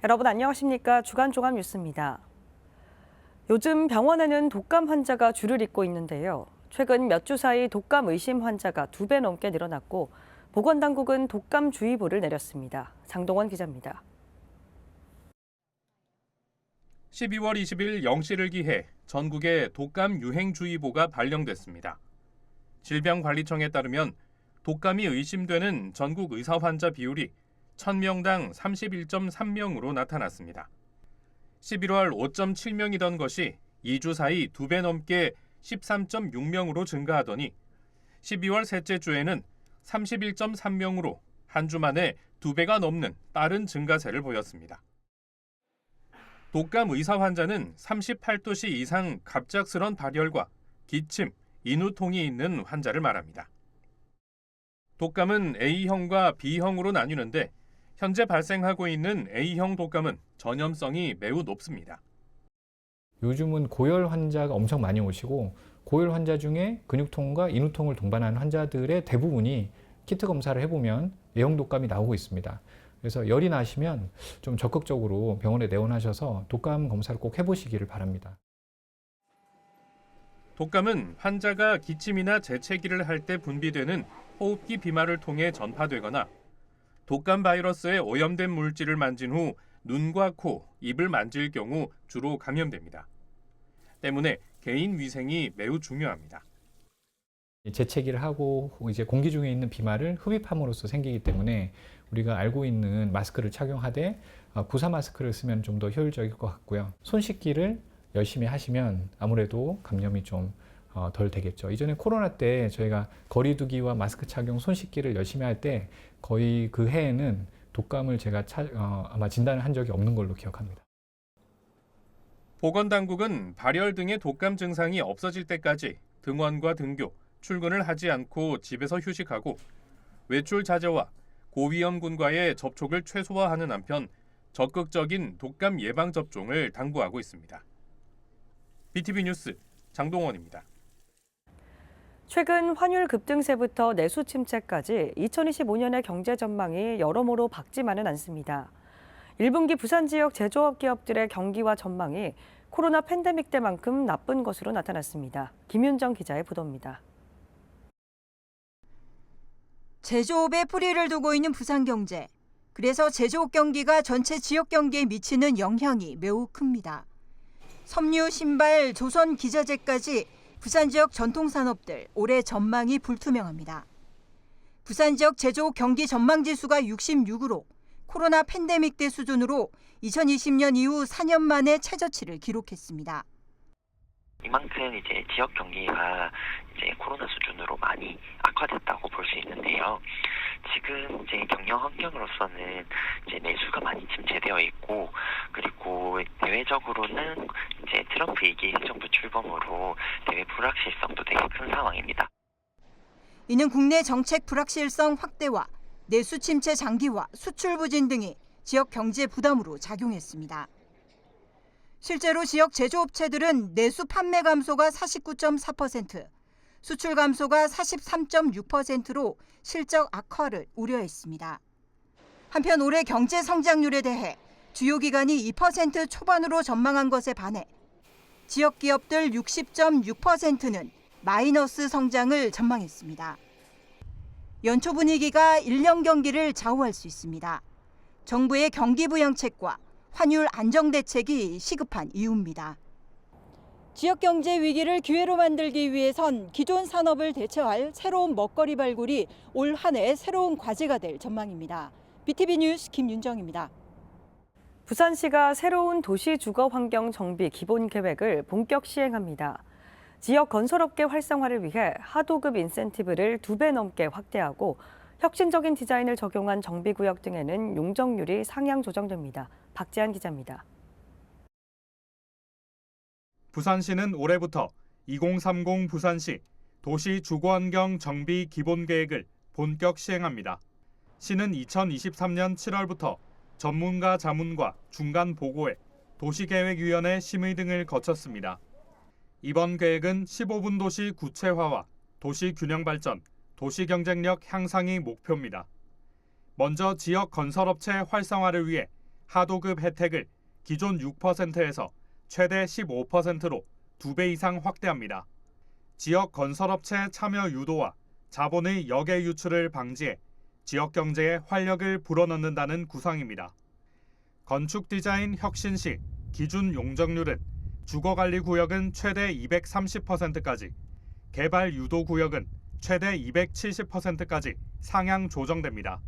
여러분 안녕하십니까? 주간 종합 뉴스입니다. 요즘 병원에는 독감 환자가 줄을 잇고 있는데요. 최근 몇 주 사이 독감 의심 환자가 2배 넘게 늘어났고 보건당국은 독감주의보를 내렸습니다. 장동원 기자입니다. 12월 20일 0시를 기해 전국에 독감 유행주의보가 발령됐습니다. 질병관리청에 따르면 독감이 의심되는 전국 의사 환자 비율이 1000명당 31.3명으로 나타났습니다. 11월 5.7명이던 것이 2주 사이 2배 넘게 13.6명으로 증가하더니 12월 셋째 주에는 31.3명으로 한 주 만에 2배가 넘는 빠른 증가세를 보였습니다. 독감 의사 환자는 38도씨 이상 갑작스런 발열과 기침, 인후통이 있는 환자를 말합니다. 독감은 A형과 B형으로 나뉘는데 현재 발생하고 있는 A형 독감은 전염성이 매우 높습니다. 요즘은 고열 환자가 엄청 많이 오시고 고열 환자 중에 근육통과 인후통을 동반하는 환자들의 대부분이 키트 검사를 해보면 A형 독감이 나오고 있습니다. 그래서 열이 나시면 좀 적극적으로 병원에 내원하셔서 독감 검사를 꼭 해보시기를 바랍니다. 독감은 환자가 기침이나 재채기를 할 때 분비되는 호흡기 비말을 통해 전파되거나 독감 바이러스에 오염된 물질을 만진 후 눈과 코, 입을 만질 경우 주로 감염됩니다. 때문에 개인 위생이 매우 중요합니다. 재채기를 하고 이제 공기 중에 있는 비말을 흡입함으로써 생기기 때문에 우리가 알고 있는 마스크를 착용하되 구사 마스크를 쓰면 좀 더 효율적일 것 같고요. 손 씻기를 열심히 하시면 아무래도 감염이 좀 덜 되겠죠. 이전에 코로나 때 저희가 거리두기와 마스크 착용, 손 씻기를 열심히 할 때 거의 그 해에는 독감을 제가 아마 진단을 한 적이 없는 걸로 기억합니다. 보건당국은 발열 등의 독감 증상이 없어질 때까지 등원과 등교, 출근을 하지 않고 집에서 휴식하고 외출 자제와 고위험군과의 접촉을 최소화하는 한편 적극적인 독감 예방 접종을 당부하고 있습니다. BTV 뉴스 장동원입니다. 최근 환율 급등세부터 내수 침체까지 2025년의 경제 전망이 여러모로 밝지만은 않습니다. 1분기 부산 지역 제조업 기업들의 경기와 전망이 코로나 팬데믹 때만큼 나쁜 것으로 나타났습니다. 김윤정 기자의 보도입니다. 제조업에 뿌리를 두고 있는 부산 경제. 그래서 제조업 경기가 전체 지역 경기에 미치는 영향이 매우 큽니다. 섬유, 신발, 조선 기자재까지 부산 지역 전통산업들 올해 전망이 불투명합니다. 부산 지역 제조업 경기 전망 지수가 66으로 코로나 팬데믹 때 수준으로 2020년 이후 4년 만에 최저치를 기록했습니다. 이만큼 이제 지역 경기가 이제 코로나 수준으로 많이 악화됐다고 볼 수 있는데요. 지금 이제 경영 환경으로서는 이제 내수가 많이 침체되어 있고, 그리고 대외적으로는 이제 트럼프 2기 행정부 출범으로 대외 불확실성도 되게 큰 상황입니다. 이는 국내 정책 불확실성 확대와 내수 침체 장기화, 수출 부진 등이 지역 경제 부담으로 작용했습니다. 실제로 지역 제조업체들은 내수 판매 감소가 49.4%, 수출 감소가 43.6%로 실적 악화를 우려했습니다. 한편 올해 경제 성장률에 대해 주요 기관이 2% 초반으로 전망한 것에 반해 지역 기업들 60.6%는 마이너스 성장을 전망했습니다. 연초 분위기가 1년 경기를 좌우할 수 있습니다. 정부의 경기 부양책과 환율 안정 대책이 시급한 이유입니다. 지역 경제 위기를 기회로 만들기 위해선 기존 산업을 대체할 새로운 먹거리 발굴이 올 한 해 새로운 과제가 될 전망입니다. BTV 뉴스 김윤정입니다. 부산시가 새로운 도시 주거 환경 정비 기본 계획을 본격 시행합니다. 지역 건설업계 활성화를 위해 하도급 인센티브를 2배 넘게 확대하고 혁신적인 디자인을 적용한 정비구역 등에는 용적률이 상향 조정됩니다. 박지한 기자입니다. 부산시는 올해부터 2030 부산시 도시 주거환경 정비 기본계획을 본격 시행합니다. 시는 2023년 7월부터 전문가 자문과 중간 보고회, 도시계획위원회 심의 등을 거쳤습니다. 이번 계획은 15분 도시 구체화와 도시 균형 발전, 도시 경쟁력 향상이 목표입니다. 먼저 지역 건설업체 활성화를 위해 하도급 혜택을 기존 6%에서 최대 15%로 2배 이상 확대합니다. 지역 건설업체 참여 유도와 자본의 역외 유출을 방지해 지역 경제에 활력을 불어넣는다는 구상입니다. 건축 디자인 혁신 시 기준 용적률은 주거관리구역은 최대 230%까지, 개발 유도 구역은 최대 270%까지 상향 조정됩니다.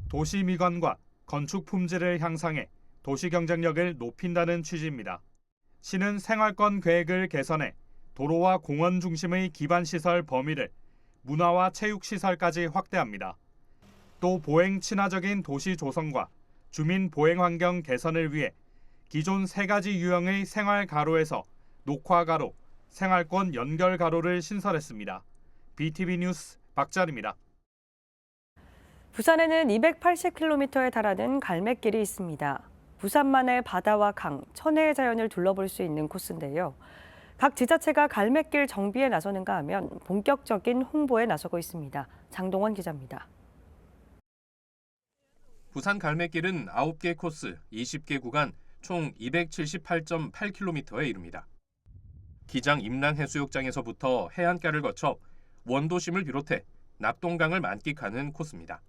도시 미관과 건축 품질을 향상해 도시 경쟁력을 높인다는 취지입니다. 시는 생활권 계획을 개선해 도로와 공원 중심의 기반시설 범위를 문화와 체육시설까지 확대합니다. 또 보행 친화적인 도시 조성과 주민 보행 환경 개선을 위해 기존 3가지 유형의 생활가로에서 녹화가로, 생활권 연결가로를 신설했습니다. BTV 뉴스 박자리입니다. 부산에는 280km에 달하는 갈매길이 있습니다. 부산만의 바다와 강, 천혜의 자연을 둘러볼 수 있는 코스인데요. 각 지자체가 갈매길 정비에 나서는가 하면 본격적인 홍보에 나서고 있습니다. 장동원 기자입니다. 부산 갈매길은 9개 코스, 20개 구간, 총 278.8km에 이릅니다. 기장 임랑해수욕장에서부터 해안가를 거쳐 원도심을 비롯해 낙동강을 만끽하는 코스입니다.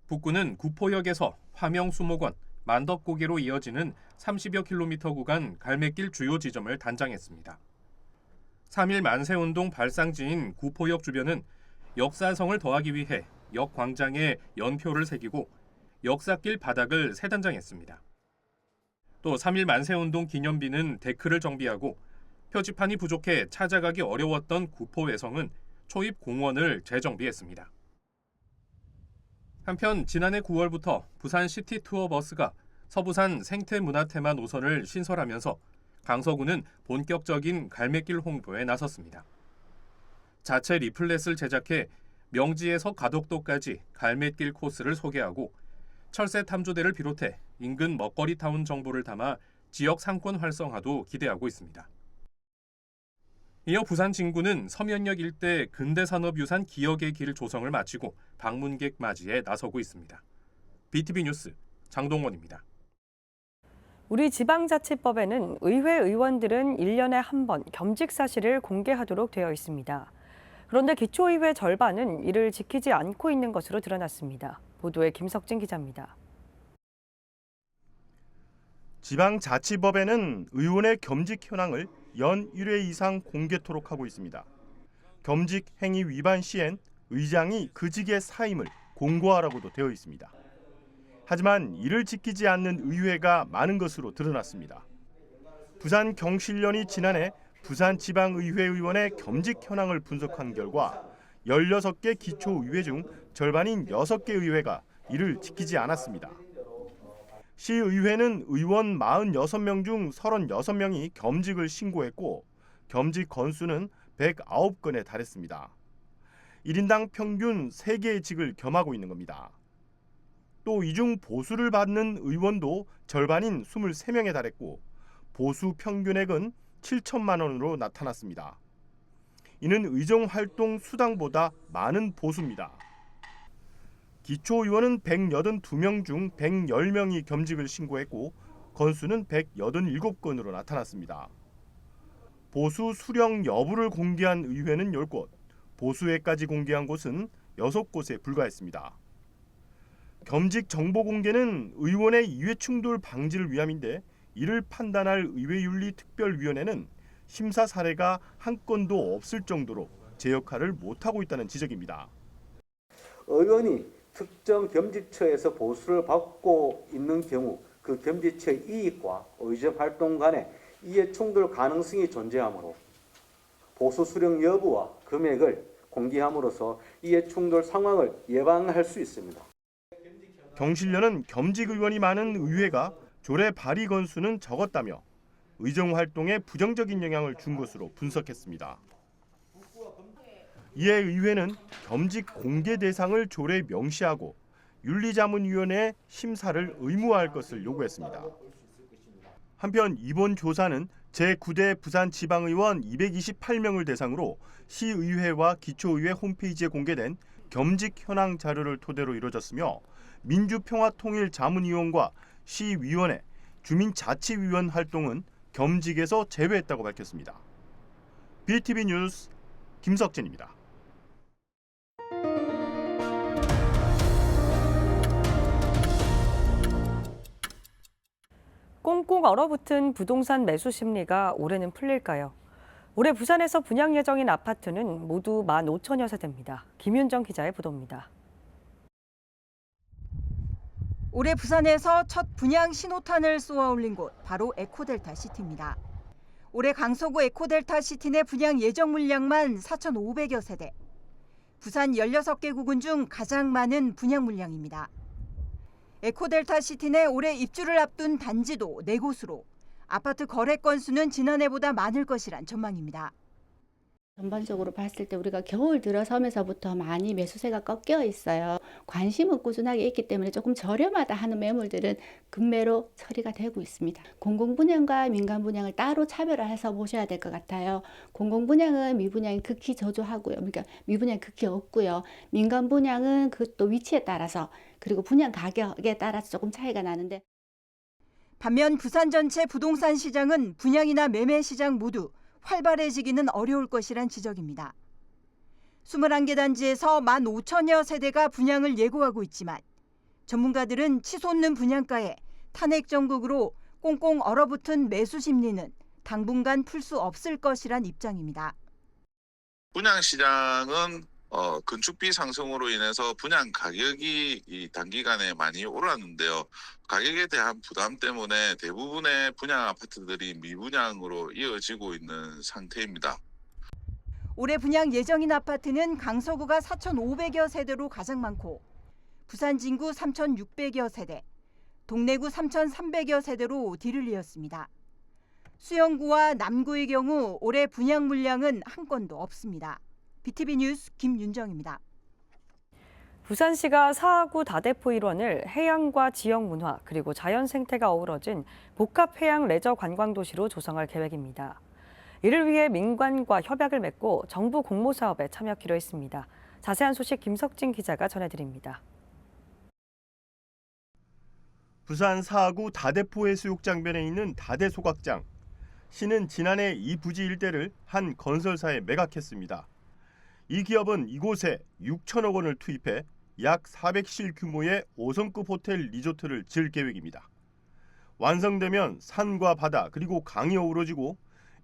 북구는 구포역에서 화명수목원, 만덕고개로 이어지는 30여 킬로미터 구간 갈매길 주요 지점을 단장했습니다. 3.1 만세운동 발상지인 구포역 주변은 역사성을 더하기 위해 역 광장에 연표를 새기고 역사길 바닥을 새 단장했습니다. 또 3.1 만세운동 기념비는 데크를 정비하고 표지판이 부족해 찾아가기 어려웠던 구포외성은 초입 공원을 재정비했습니다. 한편 지난해 9월부터 부산 시티 투어 버스가 서부산 생태문화테마 노선을 신설하면서 강서구는 본격적인 갈매길 홍보에 나섰습니다. 자체 리플렛을 제작해 명지에서 가덕도까지 갈매길 코스를 소개하고 철새 탐조대를 비롯해 인근 먹거리 타운 정보를 담아 지역 상권 활성화도 기대하고 있습니다. 이어 부산 진구는 서면역 일대 근대산업유산 기억의 길 조성을 마치고 방문객 맞이에 나서고 있습니다. BTV 뉴스 장동원입니다. 우리 지방자치법에는 의회 의원들은 1년에 한 번 겸직 사실을 공개하도록 되어 있습니다. 그런데 기초의회 절반은 이를 지키지 않고 있는 것으로 드러났습니다. 보도에 김석진 기자입니다. 지방자치법에는 의원의 겸직 현황을 연 1회 이상 공개토록 하고 있습니다. 겸직 행위 위반 시엔 의장이 그 직의 사임을 공고하라고도 되어 있습니다. 하지만 이를 지키지 않는 의회가 많은 것으로 드러났습니다. 부산 경실련이 지난해 부산지방의회 의원의 겸직 현황을 분석한 결과 16개 기초의회 중 절반인 6개 의회가 이를 지키지 않았습니다. 시의회는 의원 46명 중 36명이 겸직을 신고했고 겸직 건수는 109건에 달했습니다. 1인당 평균 3개의 직을 겸하고 있는 겁니다. 또 이 중 보수를 받는 의원도 절반인 23명에 달했고 보수 평균액은 7천만 원으로 나타났습니다. 이는 의정활동 수당보다 많은 보수입니다. 기초의원은 182명 중 110명이 겸직을 신고했고 건수는 187건으로 나타났습니다. 보수 수령 여부를 공개한 의회는 10곳, 보수회까지 공개한 곳은 6곳에 불과했습니다. 겸직 정보 공개는 의원의 이해충돌 방지를 위함인데 이를 판단할 의회윤리특별위원회는 심사 사례가 한 건도 없을 정도로 제 역할을 못하고 있다는 지적입니다. 의원이 특정 겸직처에서 보수를 받고 있는 경우 그 겸직처의 이익과 의정활동 간의 이해충돌 가능성이 존재하므로 보수 수령 여부와 금액을 공개함으로써 이해충돌 상황을 예방할 수 있습니다. 경실련은 겸직 의원이 많은 의회가 조례 발의 건수는 적었다며 의정활동에 부정적인 영향을 준 것으로 분석했습니다. 이에 의회는 겸직 공개 대상을 조례에 명시하고 윤리자문위원회에 심사를 의무화할 것을 요구했습니다. 한편 이번 조사는 제9대 부산지방의원 228명을 대상으로 시의회와 기초의회 홈페이지에 공개된 겸직 현황 자료를 토대로 이루어졌으며 민주평화통일자문위원과 시위원회, 주민자치위원 활동은 겸직에서 제외했다고 밝혔습니다. BTV 뉴스 김석진입니다. 꽁꽁 얼어붙은 부동산 매수 심리가 올해는 풀릴까요? 올해 부산에서 분양 예정인 아파트는 모두 15,000여 세대입니다. 김윤정 기자의 보도입니다. 올해 부산에서 첫 분양 신호탄을 쏘아올린 곳 바로 에코델타 시티입니다. 올해 강서구 에코델타 시티 내 분양 예정 물량만 4,500여 세대. 부산 16개 구군 중 가장 많은 분양 물량입니다. 에코델타 시티 내 올해 입주를 앞둔 단지도 4곳으로 아파트 거래 건수는 지난해보다 많을 것이란 전망입니다. 전반적으로 봤을 때 우리가 겨울 들어서면서부터 많이 매수세가 꺾여 있어요. 관심은 꾸준하게 있기 때문에 조금 저렴하다 하는 매물들은 급매로 처리가 되고 있습니다. 공공분양과 민간분양을 따로 차별화해서 보셔야 될 것 같아요. 공공분양은 미분양이 극히 저조하고요. 그러니까 미분양이 극히 없고요. 민간분양은 그것도 위치에 따라서 그리고 분양 가격에 따라서 조금 차이가 나는데 반면 부산 전체 부동산 시장은 분양이나 매매 시장 모두 활발해지기는 어려울 것이란 지적입니다. 21개 단지에서 15,000여 세대가 분양을 예고하고 있지만 전문가들은 치솟는 분양가에 탄핵 정국으로 꽁꽁 얼어붙은 매수 심리는 당분간 풀 수 없을 것이란 입장입니다. 분양시장은 건축비 상승으로 인해서 분양 가격이 이 단기간에 많이 올랐는데요. 가격에 대한 부담 때문에 대부분의 분양 아파트들이 미분양으로 이어지고 있는 상태입니다. 올해 분양 예정인 아파트는 강서구가 4,500여 세대로 가장 많고 부산 진구 3,600여 세대, 동래구 3,300여 세대로 뒤를 이었습니다. 수영구와 남구의 경우 올해 분양 물량은 한 건도 없습니다. BTV 뉴스 김윤정입니다. 부산시가 사하구 다대포 일원을 해양과 지역 문화 그리고 자연 생태가 어우러진 복합 해양 레저 관광 도시로 조성할 계획입니다. 이를 위해 민관과 협약을 맺고 정부 공모 사업에 참여하기로 했습니다. 자세한 소식 김석진 기자가 전해드립니다. 부산 사하구 다대포 해수욕장변에 있는 다대소각장. 시는 지난해 이 부지 일대를 한 건설사에 매각했습니다. 이 기업은 이곳에 6천억 원을 투입해 약 400실 규모의 5성급 호텔 리조트를 지을 계획입니다. 완성되면 산과 바다 그리고 강이 어우러지고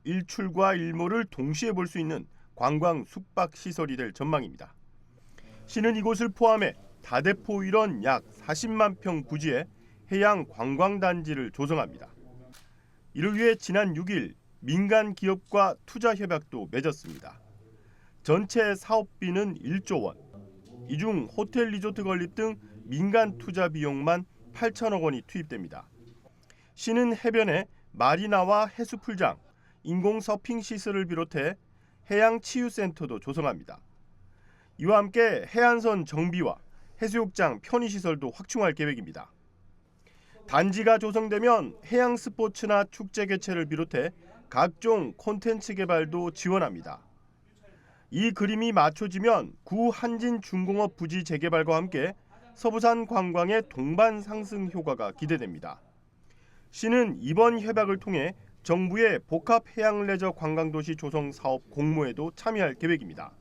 일출과 일몰을 동시에 볼 수 있는 관광 숙박 시설이 될 전망입니다. 시는 이곳을 포함해 다대포 일원 약 40만 평 부지에 해양 관광단지를 조성합니다. 이를 위해 지난 6일 민간 기업과 투자 협약도 맺었습니다. 전체 사업비는 1조 원. 이 중 호텔 리조트 건립 등 민간 투자 비용만 8천억 원이 투입됩니다. 시는 해변에 마리나와 해수풀장, 인공 서핑 시설을 비롯해 해양 치유센터도 조성합니다. 이와 함께 해안선 정비와 해수욕장 편의시설도 확충할 계획입니다. 단지가 조성되면 해양 스포츠나 축제 개최를 비롯해 각종 콘텐츠 개발도 지원합니다. 이 그림이 맞춰지면 구 한진중공업 부지 재개발과 함께 서부산 관광의 동반 상승 효과가 기대됩니다. 시는 이번 협약을 통해 정부의 복합 해양 레저 관광도시 조성 사업 공모에도 참여할 계획입니다.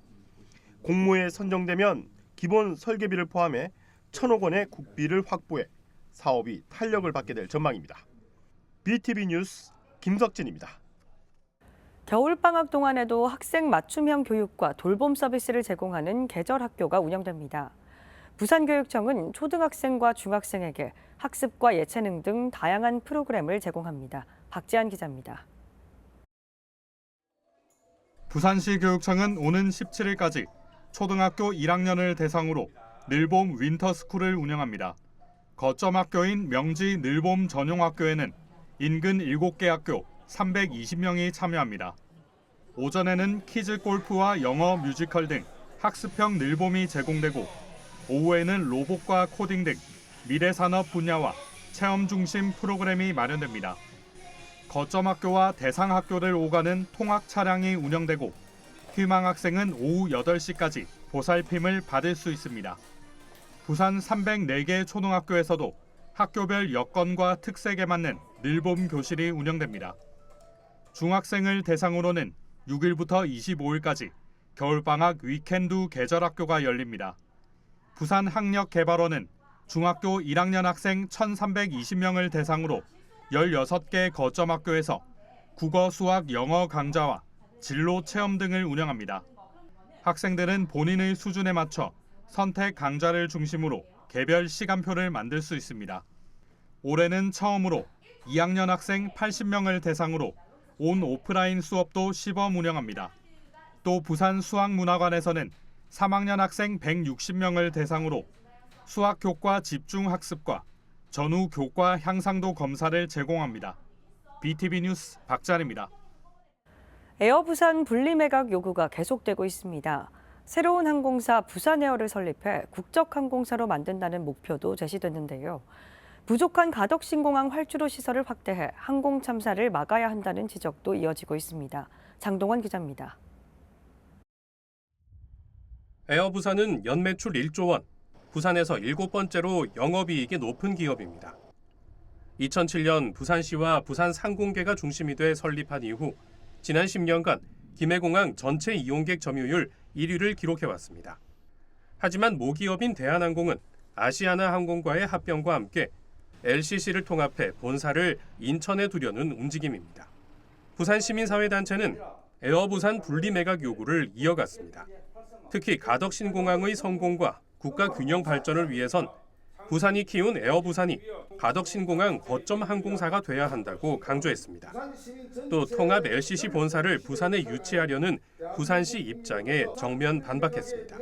공모에 선정되면 기본 설계비를 포함해 1,000억 원의 국비를 확보해 사업이 탄력을 받게 될 전망입니다. BTV 뉴스 김석진입니다. 겨울방학 동안에도 학생 맞춤형 교육과 돌봄 서비스를 제공하는 계절학교가 운영됩니다. 부산교육청은 초등학생과 중학생에게 학습과 예체능 등 다양한 프로그램을 제공합니다. 박지한 기자입니다. 부산시 교육청은 오는 17일까지 초등학교 1학년을 대상으로 늘봄 윈터스쿨을 운영합니다. 거점 학교인 명지 늘봄 전용학교에는 인근 7개 학교 320명이 참여합니다. 오전에는 키즈 골프와 영어 뮤지컬 등 학습형 늘봄이 제공되고 오후에는 로봇과 코딩 등 미래산업 분야와 체험 중심 프로그램이 마련됩니다. 거점 학교와 대상 학교를 오가는 통학 차량이 운영되고 희망 학생은 오후 8시까지 보살핌을 받을 수 있습니다. 부산 304개 초등학교에서도 학교별 여건과 특색에 맞는 늘봄 교실이 운영됩니다. 중학생을 대상으로는 6일부터 25일까지 겨울방학 위켄드 계절학교가 열립니다. 부산학력개발원은 중학교 1학년 학생 1,320명을 대상으로 16개 거점 학교에서 국어, 수학, 영어 강좌와 진로 체험 등을 운영합니다. 학생들은 본인의 수준에 맞춰 선택 강좌를 중심으로 개별 시간표를 만들 수 있습니다. 올해는 처음으로 2학년 학생 80명을 대상으로 온 오프라인 수업도 시범 운영합니다. 또 부산 수학문화관에서는 3학년 학생 160명을 대상으로 수학 교과 집중 학습과 전후 교과 향상도 검사를 제공합니다. BTV 뉴스 박찬입니다. 에어부산 분리매각 요구가 계속되고 있습니다. 새로운 항공사 부산에어를 설립해 국적항공사로 만든다는 목표도 제시됐는데요. 부족한 가덕신공항 활주로 시설을 확대해 항공 참사를 막아야 한다는 지적도 이어지고 있습니다. 장동원 기자입니다. 에어부산은 연매출 1조 원, 부산에서 7번째로 영업이익이 높은 기업입니다. 2007년 부산시와 부산 상공계가 중심이 돼 설립한 이후 지난 10년간 김해공항 전체 이용객 점유율 1위를 기록해왔습니다. 하지만 모기업인 대한항공은 아시아나항공과의 합병과 함께 LCC를 통합해 본사를 인천에 두려는 움직임입니다. 부산시민사회단체는 에어부산 분리매각 요구를 이어갔습니다. 특히 가덕신공항의 성공과 국가 균형 발전을 위해선 부산이 키운 에어부산이 가덕신공항 거점 항공사가 돼야 한다고 강조했습니다. 또 통합 LCC 본사를 부산에 유치하려는 부산시 입장에 정면 반박했습니다.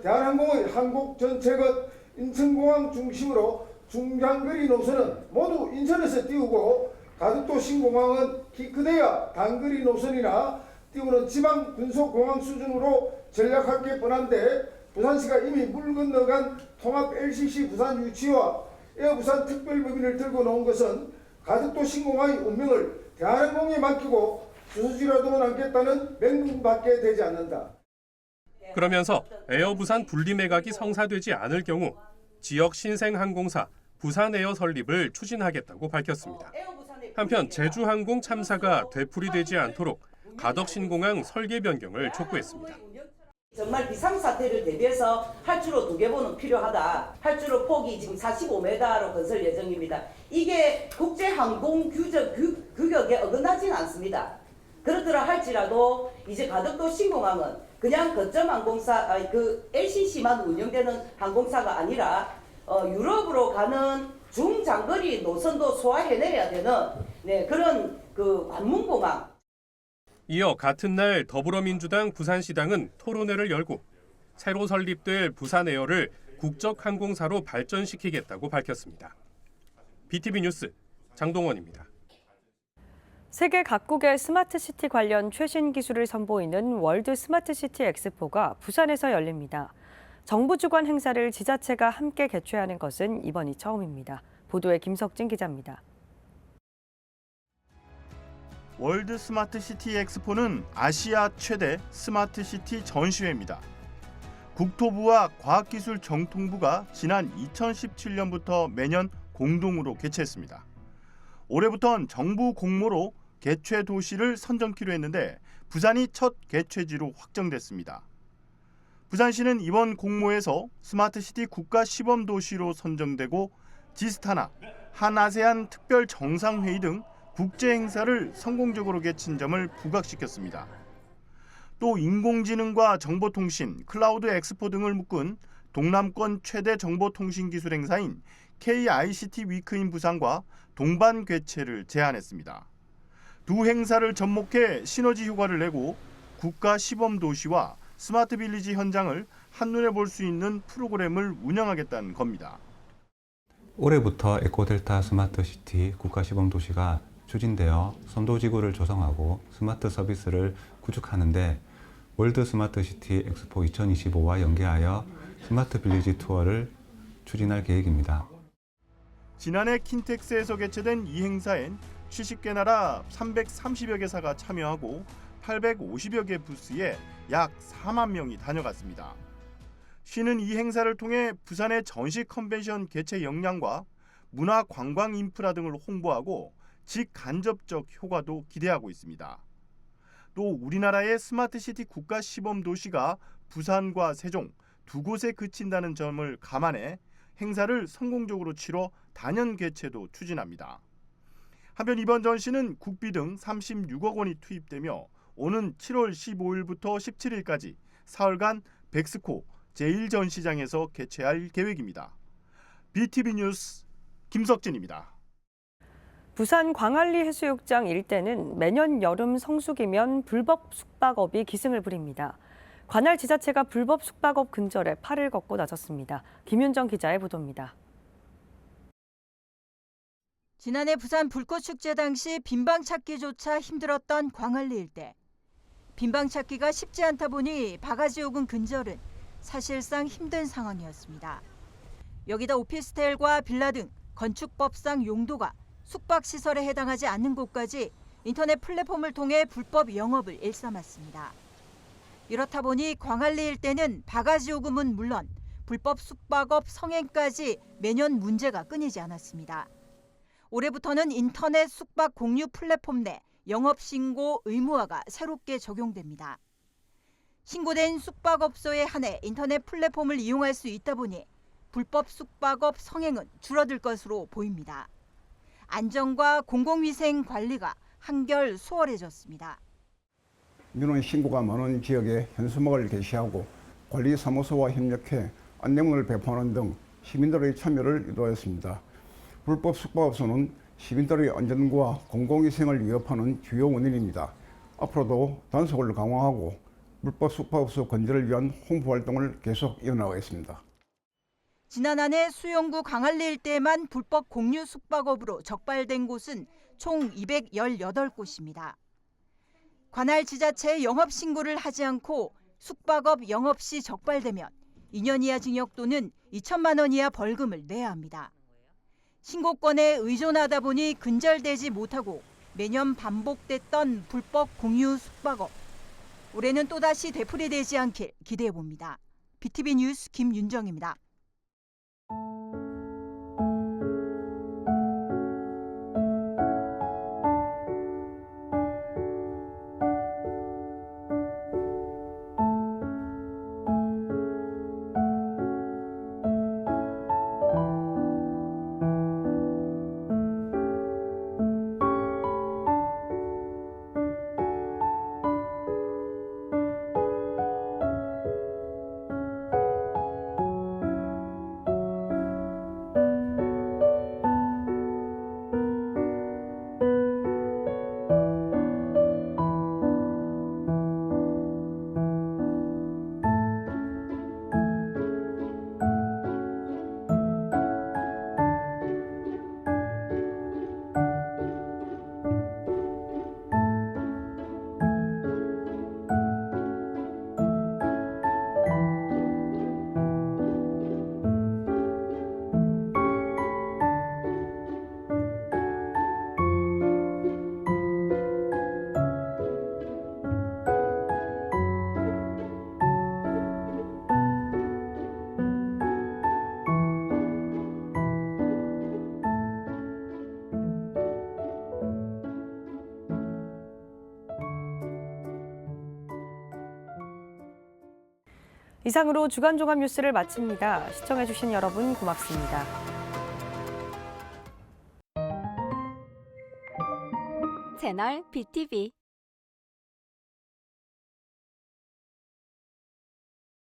대한항공의 한국 전체가 인천공항 중심으로 중장거리 노선은 모두 인천에서 띄우고 가덕도 신공항은 키 크대야 단거리 노선이나 띄우는 지방 군소공항 수준으로 전략할 게 뻔한데 부산시가 이미 물 건너간 통합 LCC 부산 유치와 에어부산 특별법인을 들고 나온 것은 가덕도 신공항의 운명을 대한항공에 맡기고 주소지라도 남겠다는 맹금밖에 되지 않는다. 그러면서 에어부산 분리매각이 성사되지 않을 경우 지역 신생항공사 부산에어 설립을 추진하겠다고 밝혔습니다. 한편 제주항공 참사가 되풀이되지 않도록 가덕신공항 설계 변경을 촉구했습니다. 정말 비상사태를 대비해서 활주로 2개 필요하다. 활주로 폭이 지금 45m로 건설 예정입니다. 이게 국제항공 규격에 어긋나지는 않습니다. 그렇더라 할지라도 이제 가덕도 신공항은 그냥 거점 항공사, LCC만 운영되는 항공사가 아니라 유럽으로 가는 중장거리 노선도 소화해내야 되는 그런 관문공항. 이어 같은 날 더불어민주당 부산시당은 토론회를 열고 새로 설립될 부산에어를 국적항공사로 발전시키겠다고 밝혔습니다. BTV 뉴스 장동원입니다. 세계 각국의 스마트시티 관련 최신 기술을 선보이는 월드 스마트시티 엑스포가 부산에서 열립니다. 정부 주관 행사를 지자체가 함께 개최하는 것은 이번이 처음입니다. 보도에 김석진 기자입니다. 월드 스마트시티 엑스포는 아시아 최대 스마트시티 전시회입니다. 국토부와 과학기술정통부가 지난 2017년부터 매년 공동으로 개최했습니다. 올해부터는 정부 공모로 개최 도시를 선정키로 했는데 부산이 첫 개최지로 확정됐습니다. 부산시는 이번 공모에서 스마트시티 국가 시범도시로 선정되고 지스타나 한아세안 특별 정상회의 등 국제 행사를 성공적으로 개친 점을 부각시켰습니다. 또 인공지능과 정보통신, 클라우드 엑스포 등을 묶은 동남권 최대 정보통신기술 행사인 KICT 위크인 부산과 동반 개최를 제안했습니다. 두 행사를 접목해 시너지 효과를 내고 국가 시범 도시와 스마트 빌리지 현장을 한눈에 볼 수 있는 프로그램을 운영하겠다는 겁니다. 올해부터 에코델타 스마트시티 국가시범도시가 추진되어 선도지구를 조성하고 스마트 서비스를 구축하는 데 월드 스마트시티 엑스포 2025와 연계하여 스마트 빌리지 투어를 추진할 계획입니다. 지난해 킨텍스에서 개최된 이 행사엔 70개 나라 330여 개사가 참여하고 850여 개 부스에 약 4만 명이 다녀갔습니다. 시는 이 행사를 통해 부산의 전시 컨벤션 개최 역량과 문화 관광 인프라 등을 홍보하고 직간접적 효과도 기대하고 있습니다. 또 우리나라의 스마트시티 국가 시범 도시가 부산과 세종 두 곳에 그친다는 점을 감안해 행사를 성공적으로 치러 단연 개최도 추진합니다. 한편 이번 전시는 국비 등 36억 원이 투입되며 오는 7월 15일부터 17일까지 사흘간 백스코 제1전시장에서 개최할 계획입니다. BTV 뉴스 김석진입니다. 부산 광안리 해수욕장 일대는 매년 여름 성수기면 불법 숙박업이 기승을 부립니다. 관할 지자체가 불법 숙박업 근절에 팔을 걷고 나섰습니다. 김윤정 기자의 보도입니다. 지난해 부산 불꽃축제 당시 빈방 찾기조차 힘들었던 광안리 일대. 빈방 찾기가 쉽지 않다 보니 바가지 요금 근절은 사실상 힘든 상황이었습니다. 여기다 오피스텔과 빌라 등 건축법상 용도가 숙박시설에 해당하지 않는 곳까지 인터넷 플랫폼을 통해 불법 영업을 일삼았습니다. 이렇다 보니 광안리 일대는 바가지 요금은 물론 불법 숙박업 성행까지 매년 문제가 끊이지 않았습니다. 올해부터는 인터넷 숙박 공유 플랫폼 내 영업신고 의무화가 새롭게 적용됩니다. 신고된 숙박업소에 한해 인터넷 플랫폼을 이용할 수 있다 보니 불법 숙박업 성행은 줄어들 것으로 보입니다. 안전과 공공위생 관리가 한결 수월해졌습니다. 민원 신고가 많은 지역에 현수막을 게시하고 관리사무소와 협력해 안내문을 배포하는 등 시민들의 참여를 유도했습니다. 불법 숙박업소는 시민들의 안전과 공공위생을 위협하는 주요 원인입니다. 앞으로도 단속을 강화하고 불법 숙박업소 건절을 위한 홍보 활동을 계속 이어나가겠습니다. 지난 한 해 수영구 광안리 일대에만 불법 공유 숙박업으로 적발된 곳은 총 218곳입니다. 관할 지자체에 영업 신고를 하지 않고 숙박업 영업 시 적발되면 2년 이하 징역 또는 2천만 원 이하 벌금을 내야 합니다. 신고권에 의존하다 보니 근절되지 못하고 매년 반복됐던 불법 공유 숙박업. 올해는 또다시 되풀이되지 않길 기대해 봅니다. BTV 뉴스 김윤정입니다. 이상으로 주간 종합 뉴스를 마칩니다. 시청해주신 여러분 고맙습니다. 채널 BTV